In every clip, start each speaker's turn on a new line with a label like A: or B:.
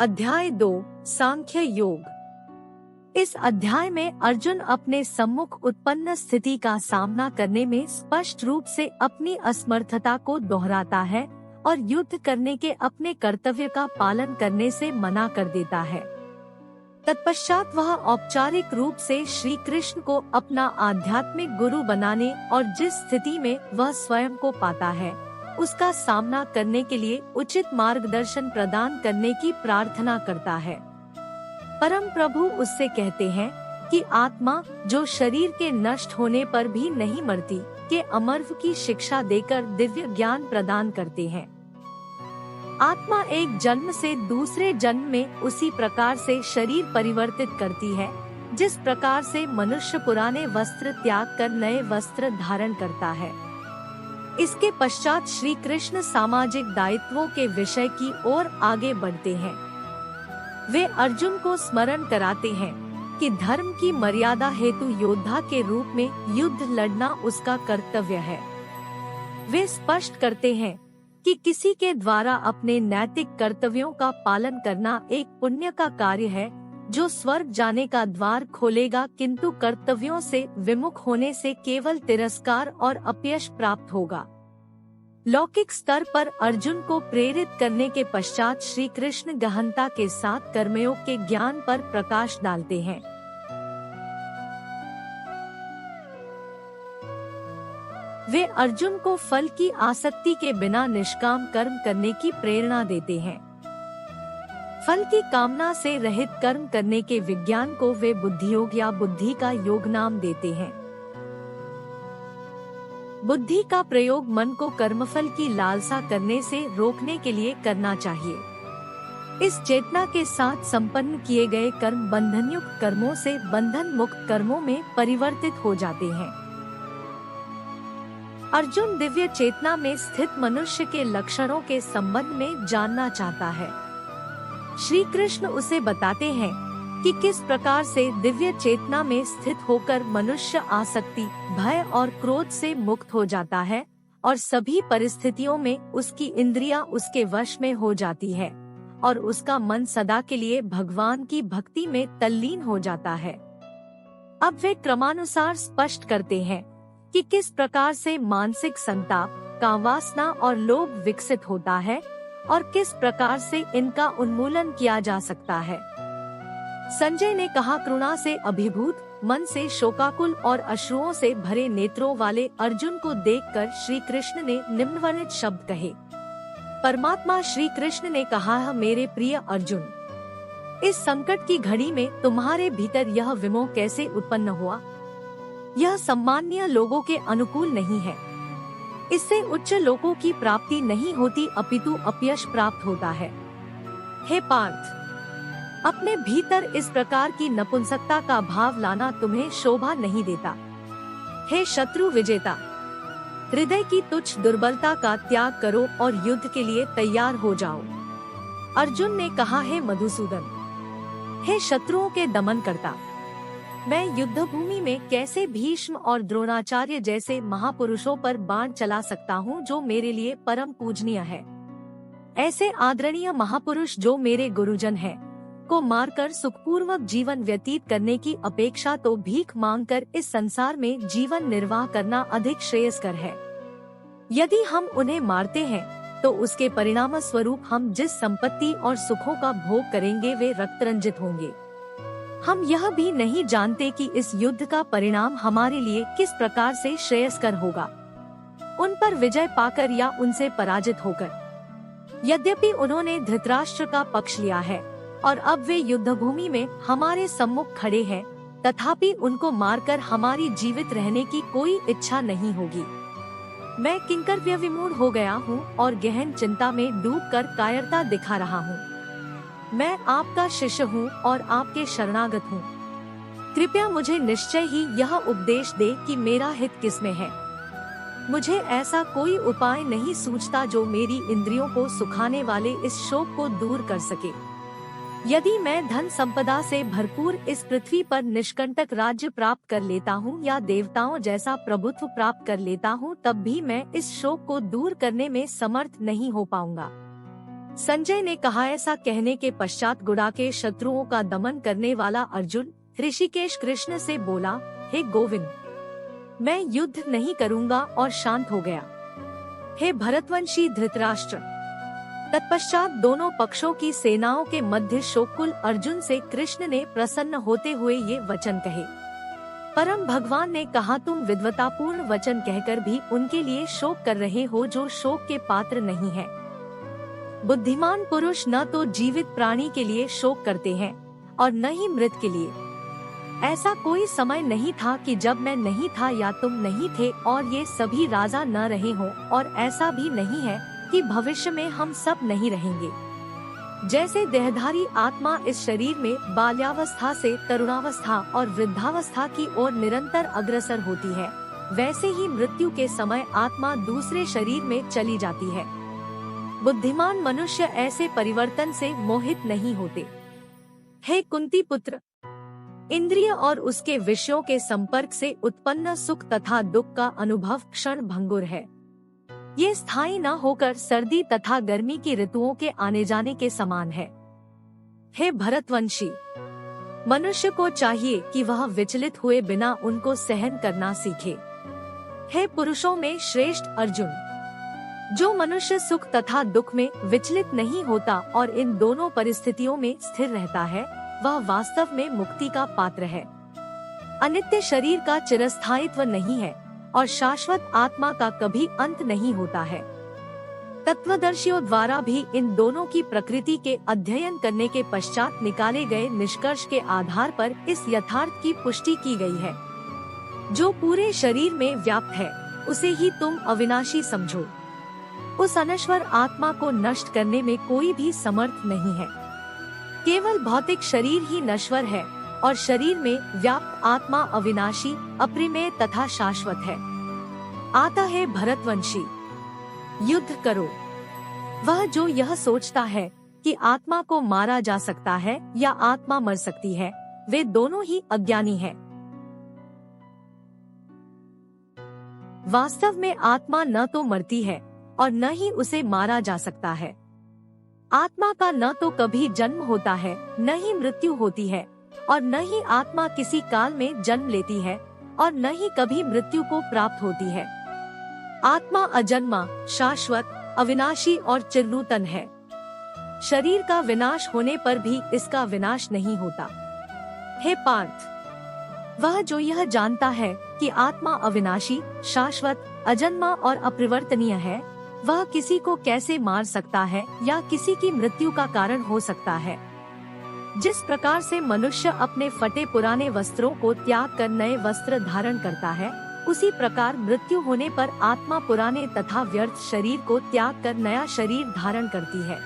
A: अध्याय 2 सांख्य योग। इस अध्याय में अर्जुन अपने सम्मुख उत्पन्न स्थिति का सामना करने में स्पष्ट रूप से अपनी असमर्थता को दोहराता है और युद्ध करने के अपने कर्तव्य का पालन करने से मना कर देता है। तत्पश्चात वह औपचारिक रूप से श्री कृष्ण को अपना आध्यात्मिक गुरु बनाने और जिस स्थिति में वह स्वयं को पाता है उसका सामना करने के लिए उचित मार्गदर्शन प्रदान करने की प्रार्थना करता है। परम प्रभु उससे कहते हैं कि आत्मा जो शरीर के नष्ट होने पर भी नहीं मरती, के अमरत्व की शिक्षा देकर दिव्य ज्ञान प्रदान करते हैं। आत्मा एक जन्म से दूसरे जन्म में उसी प्रकार से शरीर परिवर्तित करती है जिस प्रकार से मनुष्य पुराने वस्त्र त्याग कर नए वस्त्र धारण करता है। इसके पश्चात श्री कृष्ण सामाजिक दायित्वों के विषय की ओर आगे बढ़ते हैं। वे अर्जुन को स्मरण कराते हैं कि धर्म की मर्यादा हेतु योद्धा के रूप में युद्ध लड़ना उसका कर्तव्य है। वे स्पष्ट करते हैं कि किसी के द्वारा अपने नैतिक कर्तव्यों का पालन करना एक पुण्य का कार्य है जो स्वर्ग जाने का द्वार खोलेगा, किंतु कर्तव्यों से विमुख होने से केवल तिरस्कार और अपयश प्राप्त होगा। लौकिक स्तर पर अर्जुन को प्रेरित करने के पश्चात श्री कृष्ण गहनता के साथ कर्मयोग के ज्ञान पर प्रकाश डालते हैं। वे अर्जुन को फल की आसक्ति के बिना निष्काम कर्म करने की प्रेरणा देते हैं। फल की कामना से रहित कर्म करने के विज्ञान को वे बुद्धि योग या बुद्धि का योग नाम देते हैं। बुद्धि का प्रयोग मन को कर्मफल की लालसा करने से रोकने के लिए करना चाहिए। इस चेतना के साथ संपन्न किए गए कर्म बंधनयुक्त कर्मों से बंधन मुक्त कर्मों में परिवर्तित हो जाते हैं। अर्जुन दिव्य चेतना में स्थित मनुष्य के लक्षणों के संबंध में जानना चाहता है। श्री कृष्ण उसे बताते हैं कि किस प्रकार से दिव्य चेतना में स्थित होकर मनुष्य आसक्ति, भय और क्रोध से मुक्त हो जाता है और सभी परिस्थितियों में उसकी इंद्रियां उसके वश में हो जाती है और उसका मन सदा के लिए भगवान की भक्ति में तल्लीन हो जाता है। अब वे क्रमानुसार स्पष्ट करते हैं कि किस प्रकार से मानसिक संताप, कामवासना और लोभ विकसित होता है और किस प्रकार से इनका उन्मूलन किया जा सकता है। संजय ने कहा, करुणा से अभिभूत मन से शोकाकुल और अश्रुओं से भरे नेत्रों वाले अर्जुन को देखकर श्री कृष्ण ने निम्नवर्णित शब्द कहे। परमात्मा श्री कृष्ण ने कहा, मेरे प्रिय अर्जुन, इस संकट की घड़ी में तुम्हारे भीतर यह विमोह कैसे उत्पन्न हुआ? यह सम्माननीय लोगों के अनुकूल नहीं है। इससे उच्च लोकों की प्राप्ति नहीं होती अपितु अपयश प्राप्त होता है। हे पार्थ, अपने भीतर इस प्रकार की नपुंसकता का भाव लाना तुम्हें शोभा नहीं देता। हे शत्रु विजेता, हृदय की तुच्छ दुर्बलता का त्याग करो और युद्ध के लिए तैयार हो जाओ। अर्जुन ने कहा, हे मधुसूदन, हे शत्रुओं के दमन करता, मैं युद्ध भूमि में कैसे भीष्म और द्रोणाचार्य जैसे महापुरुषों पर बाण चला सकता हूँ जो मेरे लिए परम पूजनीय है। ऐसे आदरणीय महापुरुष जो मेरे गुरुजन हैं, को मारकर सुखपूर्वक जीवन व्यतीत करने की अपेक्षा तो भीख मांगकर इस संसार में जीवन निर्वाह करना अधिक श्रेयस्कर है। यदि हम उन्हें मारते हैं तो उसके परिणाम स्वरूप हम जिस संपत्ति और सुखों का भोग करेंगे वे रक्तरंजित होंगे। हम यह भी नहीं जानते कि इस युद्ध का परिणाम हमारे लिए किस प्रकार से श्रेयस्कर होगा, उन पर विजय पाकर या उनसे पराजित होकर। यद्यपि उन्होंने धृतराष्ट्र का पक्ष लिया है और अब वे युद्ध भूमि में हमारे सम्मुख खड़े हैं, तथापि उनको मारकर हमारी जीवित रहने की कोई इच्छा नहीं होगी। मैं किंकर्तव्य विमूढ़ हो गया हूँ और गहन चिंता में डूबकर कायरता दिखा रहा हूँ। मैं आपका शिष्य हूँ और आपके शरणागत हूँ। कृपया मुझे निश्चय ही यह उपदेश दे कि मेरा हित किसमें है। मुझे ऐसा कोई उपाय नहीं सूझता जो मेरी इंद्रियों को सुखाने वाले इस शोक को दूर कर सके। यदि मैं धन संपदा से भरपूर इस पृथ्वी पर निष्कंटक राज्य प्राप्त कर लेता हूँ या देवताओं जैसा प्रभुत्व प्राप्त कर लेता हूँ, तब भी मैं इस शोक को दूर करने में समर्थ नहीं हो पाऊंगा। संजय ने कहा। ऐसा कहने के पश्चात गुड़ाकेश शत्रुओं का दमन करने वाला अर्जुन ऋषिकेश कृष्ण से बोला, हे गोविंद, मैं युद्ध नहीं करूंगा, और शांत हो गया। हे भरतवंशी धृतराष्ट्र। तत्पश्चात दोनों पक्षों की सेनाओं के मध्य शोककुल अर्जुन से कृष्ण ने प्रसन्न होते हुए ये वचन कहे। परम भगवान ने कहा, तुम विद्वतापूर्ण वचन कहकर भी उनके लिए शोक कर रहे हो जो शोक के पात्र नहीं है। बुद्धिमान पुरुष न तो जीवित प्राणी के लिए शोक करते हैं और न ही मृत के लिए। ऐसा कोई समय नहीं था कि जब मैं नहीं था या तुम नहीं थे और ये सभी राजा न रहे हों, और ऐसा भी नहीं है कि भविष्य में हम सब नहीं रहेंगे। जैसे देहधारी आत्मा इस शरीर में बाल्यावस्था से तरुणावस्था और वृद्धावस्था की ओर निरंतर अग्रसर होती है, वैसे ही मृत्यु के समय आत्मा दूसरे शरीर में चली जाती है। बुद्धिमान मनुष्य ऐसे परिवर्तन से मोहित नहीं होते। हे कुंती पुत्र, इंद्रिय और उसके विषयों के संपर्क से उत्पन्न सुख तथा दुख का अनुभव क्षण भंगुर है। ये स्थायी न होकर सर्दी तथा गर्मी की ऋतुओं के आने जाने के समान है। हे भरतवंशी, मनुष्य को चाहिए कि वह विचलित हुए बिना उनको सहन करना सीखे। हे पुरुषों में श्रेष्ठ अर्जुन, जो मनुष्य सुख तथा दुख में विचलित नहीं होता और इन दोनों परिस्थितियों में स्थिर रहता है, वह वास्तव में मुक्ति का पात्र है। अनित्य शरीर का चिरस्थायित्व नहीं है और शाश्वत आत्मा का कभी अंत नहीं होता है। तत्वदर्शियों द्वारा भी इन दोनों की प्रकृति के अध्ययन करने के पश्चात निकाले गए निष्कर्ष के आधार पर इस यथार्थ की पुष्टि की गई है, जो पूरे शरीर में व्याप्त है उसे ही तुम अविनाशी समझो। उस अनश्वर आत्मा को नष्ट करने में कोई भी समर्थ नहीं है। केवल भौतिक शरीर ही नश्वर है और शरीर में व्याप्त आत्मा अविनाशी, अप्रिमेय तथा शाश्वत है। आता है भरतवंशी, युद्ध करो। वह जो यह सोचता है कि आत्मा को मारा जा सकता है या आत्मा मर सकती है, वे दोनों ही अज्ञानी हैं। वास्तव में आत्मा न तो मरती है और न ही उसे मारा जा सकता है। आत्मा का न तो कभी जन्म होता है, न ही मृत्यु होती है, और न ही आत्मा किसी काल में जन्म लेती है और न ही कभी मृत्यु को प्राप्त होती है। आत्मा अजन्मा, शाश्वत, अविनाशी और चिरनूतन है। शरीर का विनाश होने पर भी इसका विनाश नहीं होता। हे पार्थ, वह जो यह जानता है कि आत्मा अविनाशी, शाश्वत, अजन्मा और अपरिवर्तनीय है, वह किसी को कैसे मार सकता है या किसी की मृत्यु का कारण हो सकता है। जिस प्रकार से मनुष्य अपने फटे पुराने वस्त्रों को त्याग कर नए वस्त्र धारण करता है, उसी प्रकार मृत्यु होने पर आत्मा पुराने तथा व्यर्थ शरीर को त्याग कर नया शरीर धारण करती है।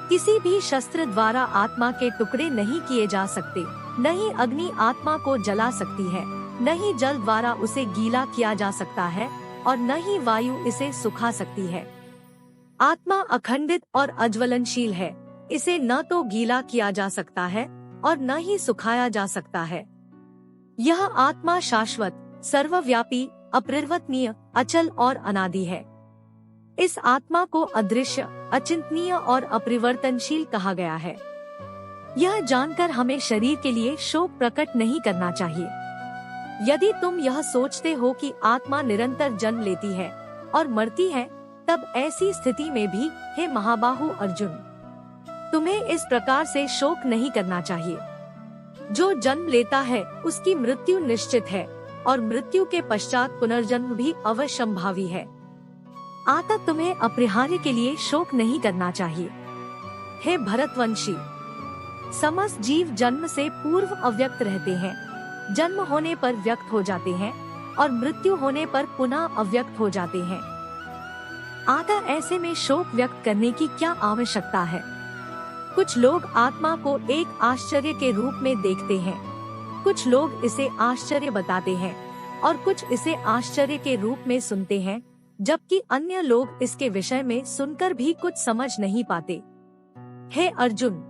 A: किसी भी शस्त्र द्वारा आत्मा के टुकड़े नहीं किए जा सकते, न ही अग्नि आत्मा को जला सकती है, न ही जल द्वारा उसे गीला किया जा सकता है और न ही वायु इसे सुखा सकती है। आत्मा अखंडित और अज्वलनशील है, इसे न तो गीला किया जा सकता है और न ही सुखाया जा सकता है। यह आत्मा शाश्वत, सर्वव्यापी, अपरिवर्तनीय, अचल और अनादि है। इस आत्मा को अदृश्य, अचिंतनीय और अपरिवर्तनशील कहा गया है। यह जानकर हमें शरीर के लिए शोक प्रकट नहीं करना चाहिए। यदि तुम यह सोचते हो कि आत्मा निरंतर जन्म लेती है और मरती है, तब ऐसी स्थिति में भी, हे महाबाहु अर्जुन, तुम्हें इस प्रकार से शोक नहीं करना चाहिए। जो जन्म लेता है उसकी मृत्यु निश्चित है और मृत्यु के पश्चात पुनर्जन्म भी अवश्यंभावी है। अतः तुम्हें अपरिहार्य के लिए शोक नहीं करना चाहिए। हे भरतवंशी, समस्त जीव जन्म से पूर्व अव्यक्त रहते हैं, जन्म होने पर व्यक्त हो जाते हैं और मृत्यु होने पर पुनः अव्यक्त हो जाते हैं। अतः ऐसे में शोक व्यक्त करने की क्या आवश्यकता है? कुछ लोग आत्मा को एक आश्चर्य के रूप में देखते हैं, कुछ लोग इसे आश्चर्य बताते हैं और कुछ इसे आश्चर्य के रूप में सुनते हैं, जबकि अन्य लोग इसके विषय में सुनकर भी कुछ समझ नहीं पाते। हे अर्जुन,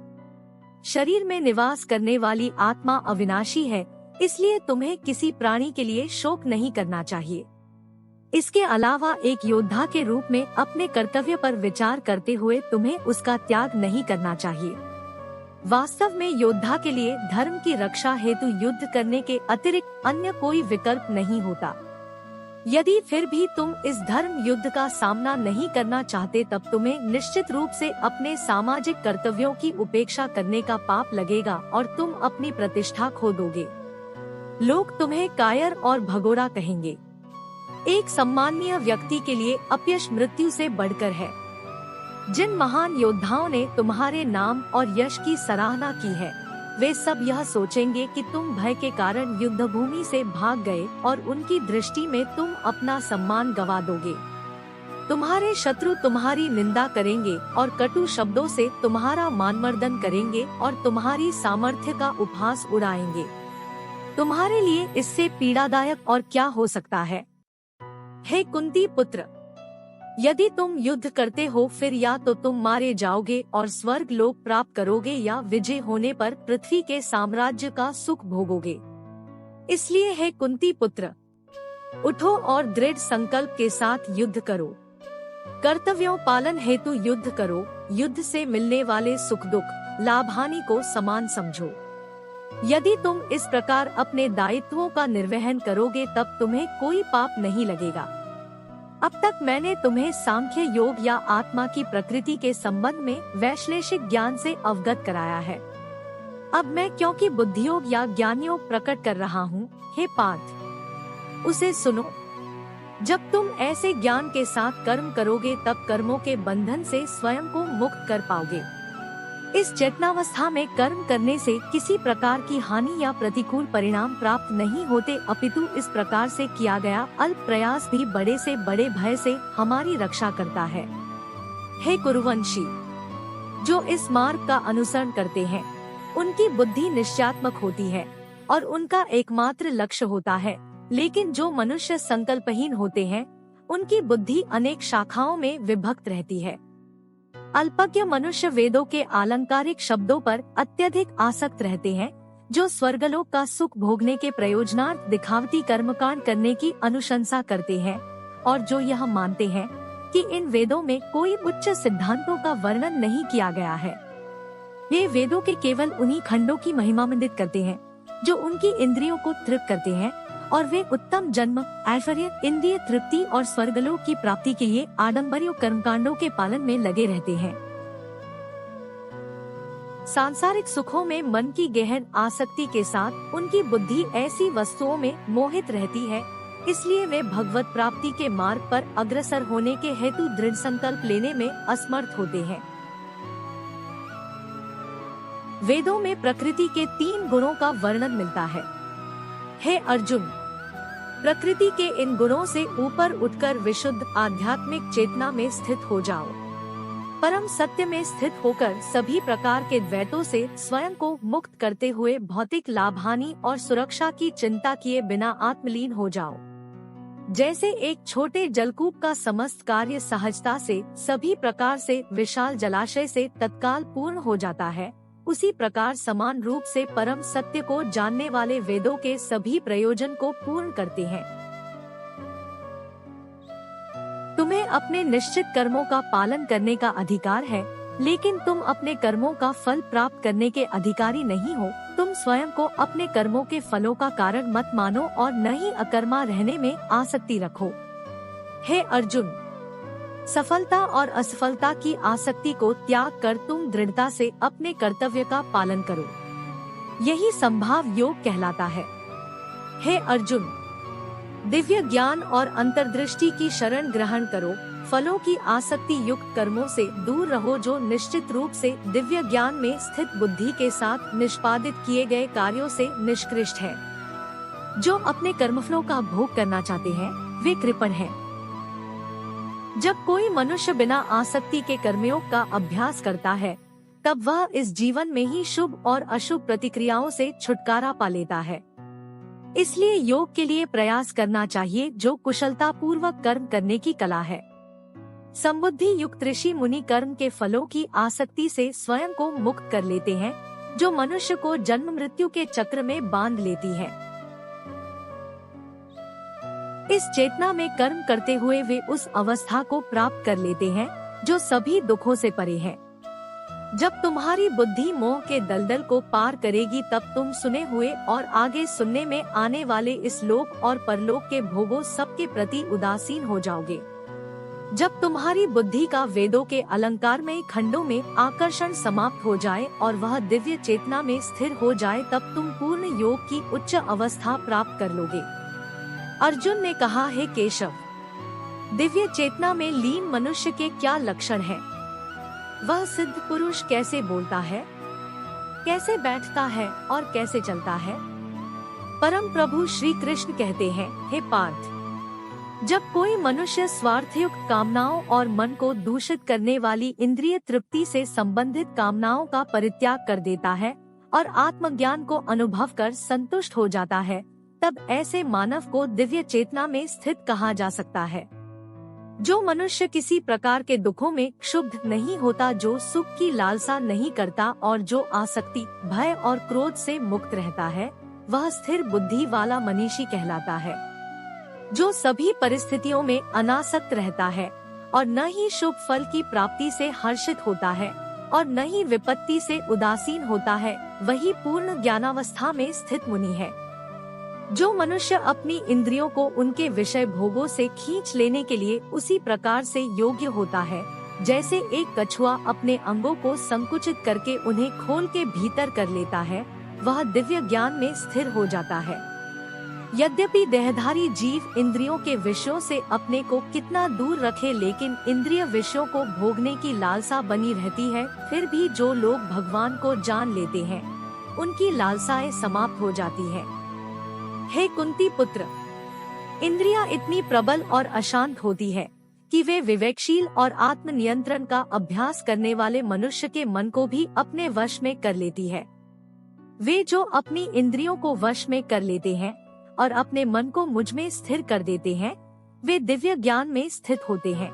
A: शरीर में निवास करने वाली आत्मा अविनाशी है, इसलिए तुम्हें किसी प्राणी के लिए शोक नहीं करना चाहिए। इसके अलावा एक योद्धा के रूप में अपने कर्तव्य पर विचार करते हुए तुम्हें उसका त्याग नहीं करना चाहिए। वास्तव में योद्धा के लिए धर्म की रक्षा हेतु युद्ध करने के अतिरिक्त अन्य कोई विकल्प नहीं होता। यदि फिर भी तुम इस धर्म युद्ध का सामना नहीं करना चाहते, तब तुम्हें निश्चित रूप से अपने सामाजिक कर्तव्यों की उपेक्षा करने का पाप लगेगा और तुम अपनी प्रतिष्ठा खो दोगे। लोग तुम्हें कायर और भगोड़ा कहेंगे। एक सम्माननीय व्यक्ति के लिए अपयश मृत्यु से बढ़कर है। जिन महान योद्धाओं ने तुम्हारे नाम और यश की सराहना की है, वे सब यह सोचेंगे कि तुम भय के कारण युद्ध भूमि से भाग गए और उनकी दृष्टि में तुम अपना सम्मान गवा दोगे। तुम्हारे शत्रु तुम्हारी निंदा करेंगे और कटु शब्दों से तुम्हारा मानमर्दन करेंगे और तुम्हारी सामर्थ्य का उपहास उड़ाएंगे। तुम्हारे लिए इससे पीड़ादायक और क्या हो सकता है? हे कुंती पुत्र, यदि तुम युद्ध करते हो, फिर या तो तुम मारे जाओगे और स्वर्ग लोक प्राप्त करोगे, या विजय होने पर पृथ्वी के साम्राज्य का सुख भोगोगे। इसलिए हे कुंती पुत्र, उठो और दृढ़ संकल्प के साथ युद्ध करो। कर्तव्यों पालन हेतु युद्ध करो। युद्ध से मिलने वाले सुख दुख लाभ हानि को समान समझो। यदि तुम इस प्रकार अपने दायित्वों का निर्वहन करोगे, तब तुम्हें कोई पाप नहीं लगेगा। अब तक मैंने तुम्हें सांख्य योग या आत्मा की प्रकृति के संबंध में वैश्लेषिक ज्ञान से अवगत कराया है। अब मैं क्योंकि बुद्धियोग या ज्ञानयोग प्रकट कर रहा हूँ, हे पार्थ, उसे सुनो। जब तुम ऐसे ज्ञान के साथ कर्म करोगे, तब कर्मों के बंधन से स्वयं को मुक्त कर पाओगे। इस चेतनावस्था में कर्म करने से किसी प्रकार की हानि या प्रतिकूल परिणाम प्राप्त नहीं होते, अपितु इस प्रकार से किया गया अल्प प्रयास भी बड़े से बड़े भय से हमारी रक्षा करता है। हे कुरुवंशी, जो इस मार्ग का अनुसरण करते हैं, उनकी बुद्धि निश्चयात्मक होती है और उनका एकमात्र लक्ष्य होता है। लेकिन जो मनुष्य संकल्पहीन होते हैं, उनकी बुद्धि अनेक शाखाओं में विभक्त रहती है। अल्पज्ञ मनुष्य वेदों के आलंकारिक शब्दों पर अत्यधिक आसक्त रहते हैं, जो स्वर्गलोक का सुख भोगने के प्रयोजनार्थ दिखावटी कर्मकांड करने की अनुशंसा करते हैं, और जो यह मानते हैं कि इन वेदों में कोई उच्च सिद्धांतों का वर्णन नहीं किया गया है। वे वेदों के केवल उन्हीं खंडों की महिमा मंडित करते हैं जो उनकी इंद्रियों को तृप्त करते हैं, और वे उत्तम जन्म, ऐश्वर्य, इंद्रिय तृप्ति और स्वर्गलोक की प्राप्ति के लिए आडंबरीय कर्मकांडों के पालन में लगे रहते हैं। सांसारिक सुखों में मन की गहन आसक्ति के साथ उनकी बुद्धि ऐसी वस्तुओं में मोहित रहती है, इसलिए वे भगवत प्राप्ति के मार्ग पर अग्रसर होने के हेतु दृढ़ संकल्प लेने में असमर्थ होते हैं। वेदों में प्रकृति के 3 गुणों का वर्णन मिलता है। हे अर्जुन, प्रकृति के इन गुणों से ऊपर उठकर विशुद्ध आध्यात्मिक चेतना में स्थित हो जाओ। परम सत्य में स्थित होकर सभी प्रकार के द्वैतों से स्वयं को मुक्त करते हुए भौतिक लाभानी और सुरक्षा की चिंता किए बिना आत्मलीन हो जाओ। जैसे एक छोटे जलकूप का समस्त कार्य सहजता से सभी प्रकार से विशाल जलाशय से तत्काल पूर्ण हो जाता है, उसी प्रकार समान रूप से परम सत्य को जानने वाले वेदों के सभी प्रयोजन को पूर्ण करते हैं। तुम्हें अपने निश्चित कर्मों का पालन करने का अधिकार है, लेकिन तुम अपने कर्मों का फल प्राप्त करने के अधिकारी नहीं हो। तुम स्वयं को अपने कर्मों के फलों का कारण मत मानो और न ही अकर्मा रहने में आसक्ति रखो। हे अर्जुन, सफलता और असफलता की आसक्ति को त्याग कर तुम दृढ़ता से अपने कर्तव्य का पालन करो। यही संभाव योग कहलाता है। हे अर्जुन, दिव्य ज्ञान और अंतर्दृष्टि की शरण ग्रहण करो। फलों की आसक्ति युक्त कर्मों से दूर रहो, जो निश्चित रूप से दिव्य ज्ञान में स्थित बुद्धि के साथ निष्पादित किए गए कार्यों से निष्कृष्ट है। जो अपने कर्मफलों का भोग करना चाहते हैं, वे कृपण हैं। जब कोई मनुष्य बिना आसक्ति के कर्मयोग का अभ्यास करता है, तब वह इस जीवन में ही शुभ और अशुभ प्रतिक्रियाओं से छुटकारा पा लेता है। इसलिए योग के लिए प्रयास करना चाहिए, जो कुशलता पूर्वक कर्म करने की कला है। संबुद्धि युक्त ऋषि मुनि कर्म के फलों की आसक्ति से स्वयं को मुक्त कर लेते हैं, जो मनुष्य को जन्म मृत्यु के चक्र में बांध लेती है। इस चेतना में कर्म करते हुए वे उस अवस्था को प्राप्त कर लेते हैं जो सभी दुखों से परे है। जब तुम्हारी बुद्धि मोह के दलदल को पार करेगी तब तुम सुने हुए और आगे सुनने में आने वाले इस लोक और परलोक के भोगों सबके प्रति उदासीन हो जाओगे। जब तुम्हारी बुद्धि का वेदों के अलंकारमय खंडों में आकर्षण समाप्त हो जाए और वह दिव्य चेतना में स्थिर हो जाए तब तुम पूर्ण योग की उच्च अवस्था प्राप्त कर लोगे। अर्जुन ने कहा, हे केशव, दिव्य चेतना में लीन मनुष्य के क्या लक्षण हैं? वह सिद्ध पुरुष कैसे बोलता है, कैसे बैठता है और कैसे चलता है? परम प्रभु श्री कृष्ण कहते हैं, हे पार्थ, जब कोई मनुष्य स्वार्थयुक्त कामनाओं और मन को दूषित करने वाली इंद्रिय तृप्ति से संबंधित कामनाओं का परित्याग कर देता है और आत्मज्ञान को अनुभव कर संतुष्ट हो जाता है, तब ऐसे मानव को दिव्य चेतना में स्थित कहा जा सकता है। जो मनुष्य किसी प्रकार के दुखों में क्षुब्ध नहीं होता, जो सुख की लालसा नहीं करता और जो आसक्ति, भय और क्रोध से मुक्त रहता है, वह स्थिर बुद्धि वाला मनीषी कहलाता है। जो सभी परिस्थितियों में अनासक्त रहता है और न ही शुभ फल की प्राप्ति से हर्षित होता है और न ही विपत्ति से उदासीन होता है, वही पूर्ण ज्ञानावस्था में स्थित मुनि है। जो मनुष्य अपनी इंद्रियों को उनके विषय भोगों से खींच लेने के लिए उसी प्रकार से योग्य होता है जैसे एक कछुआ अपने अंगों को संकुचित करके उन्हें खोल के भीतर कर लेता है, वह दिव्य ज्ञान में स्थिर हो जाता है। यद्यपि देहधारी जीव इंद्रियों के विषयों से अपने को कितना दूर रखे, लेकिन इंद्रिय विषयों को भोगने की लालसा बनी रहती है। फिर भी जो लोग भगवान को जान लेते हैं, उनकी लालसाएं समाप्त हो जाती है। हे कुंती पुत्र, इंद्रियां इतनी प्रबल और अशांत होती है कि वे विवेकशील और आत्मनियंत्रण का अभ्यास करने वाले मनुष्य के मन को भी अपने वश में कर लेती है। वे जो अपनी इंद्रियों को वश में कर लेते हैं और अपने मन को मुझ में स्थिर कर देते हैं, वे दिव्य ज्ञान में स्थित होते हैं।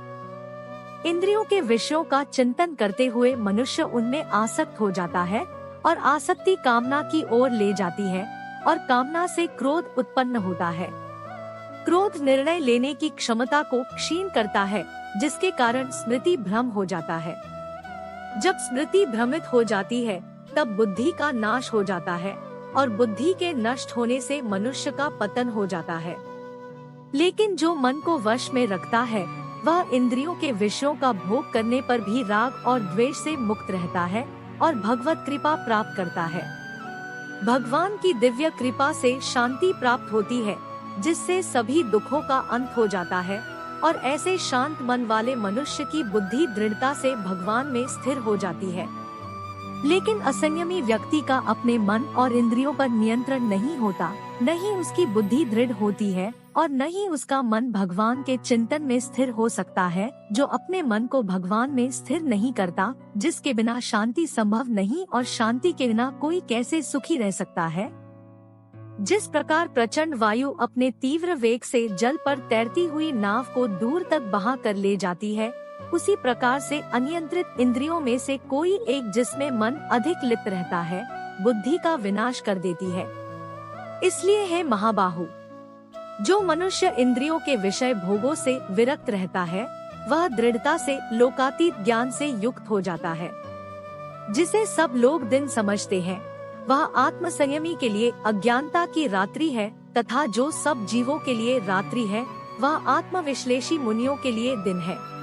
A: इंद्रियों के विषयों का चिंतन करते हुए मनुष्य उनमें आसक्त हो जाता है और आसक्ति कामना की ओर ले जाती है और कामना से क्रोध उत्पन्न होता है। क्रोध निर्णय लेने की क्षमता को क्षीण करता है, जिसके कारण स्मृति भ्रम हो जाता है। जब स्मृति भ्रमित हो जाती है तब बुद्धि का नाश हो जाता है और बुद्धि के नष्ट होने से मनुष्य का पतन हो जाता है। लेकिन जो मन को वश में रखता है, वह इंद्रियों के विषयों का भोग करने पर भी राग और द्वेष से मुक्त रहता है और भगवत कृपा प्राप्त करता है। भगवान की दिव्य कृपा से शांति प्राप्त होती है, जिससे सभी दुखों का अंत हो जाता है और ऐसे शांत मन वाले मनुष्य की बुद्धि दृढ़ता से भगवान में स्थिर हो जाती है। लेकिन असंयमी व्यक्ति का अपने मन और इंद्रियों पर नियंत्रण नहीं होता, न ही उसकी बुद्धि दृढ़ होती है और न ही उसका मन भगवान के चिंतन में स्थिर हो सकता है। जो अपने मन को भगवान में स्थिर नहीं करता, जिसके बिना शांति संभव नहीं और शांति के बिना कोई कैसे सुखी रह सकता है। जिस प्रकार प्रचंड वायु अपने तीव्र वेग से जल पर तैरती हुई नाव को दूर तक बहा कर ले जाती है, उसी प्रकार से अनियंत्रित इंद्रियों में से कोई एक जिसमें मन अधिक लिप्त रहता है, बुद्धि का विनाश कर देती है। इसलिए है महाबाहु, जो मनुष्य इंद्रियों के विषय भोगों से विरक्त रहता है, वह दृढ़ता से लोकातीत ज्ञान से युक्त हो जाता है। जिसे सब लोग दिन समझते हैं, वह आत्म संयमी के लिए अज्ञानता की रात्रि है, तथा जो सब जीवों के लिए रात्रि है, वह आत्मविश्लेषी मुनियों के लिए दिन है।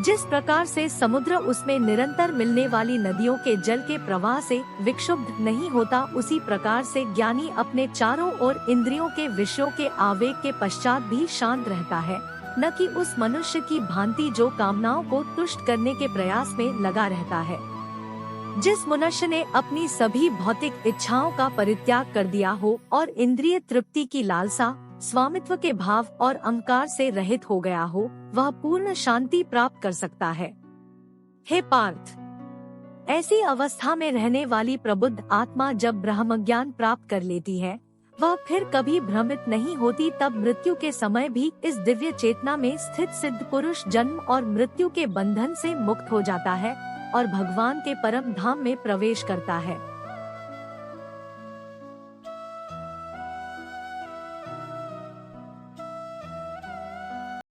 A: जिस प्रकार से समुद्र उसमें निरंतर मिलने वाली नदियों के जल के प्रवाह से विक्षुब्ध नहीं होता, उसी प्रकार से ज्ञानी अपने चारों ओर इंद्रियों के विषयों के आवेग के पश्चात भी शांत रहता है, न कि उस मनुष्य की भांति जो कामनाओं को तुष्ट करने के प्रयास में लगा रहता है। जिस मनुष्य ने अपनी सभी भौतिक इच्छाओं का परित्याग कर दिया हो और इंद्रिय तृप्ति की लालसा, स्वामित्व के भाव और अहंकार से रहित हो गया हो, वह पूर्ण शांति प्राप्त कर सकता है। हे पार्थ, ऐसी अवस्था में रहने वाली प्रबुद्ध आत्मा जब ब्रह्म ज्ञान प्राप्त कर लेती है, वह फिर कभी भ्रमित नहीं होती। तब मृत्यु के समय भी इस दिव्य चेतना में स्थित सिद्ध पुरुष जन्म और मृत्यु के बंधन से मुक्त हो जाता है और भगवान के परम धाम में प्रवेश करता है।